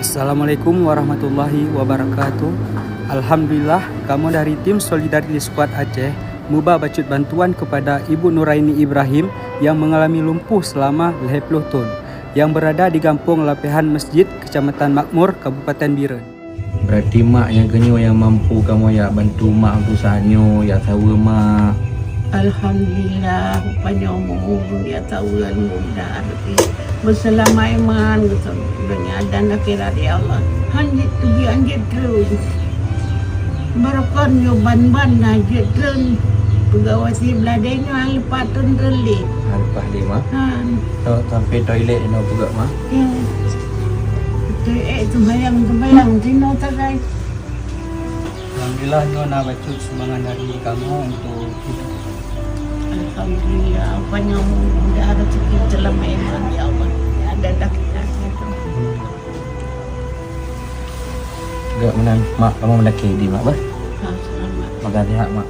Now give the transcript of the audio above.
Assalamualaikum warahmatullahi wabarakatuh. Alhamdulillah, kamu dari tim Solidarity Squad Aceh mubah bacut bantuan kepada Ibu Nuraini Ibrahim yang mengalami lumpuh selama 20 tahun yang berada di Kampung Lapehan Masjid, Kecamatan Makmur, Kabupaten Biren. Berarti mak yang genyo yang mampu kamu ya bantu mak untuk sahanyo ya tahu mak. Alhamdulillah, rupanya umur dia tahu kan mudah arti berselamat iman gitu dunia dan akhirat ya Allah. Hanjit tubi anjit terus. Barakon yo ban-ban anjit terus. Pegawai si beladainya alpatun terli. Alpah lima. Han. Sampai toilet no juga mak. Ya. Itu bayang tino tak guys. Alhamdulillah, Nona bacut sumbangan dari kamu untuk hidup. Alhamdulillah, apanya mudah rezeki selama iman ya Allah. Ada dakiknya itu. Enggak menang mak kamu mendaki di mak bah. Selamat. Makasih hak mak.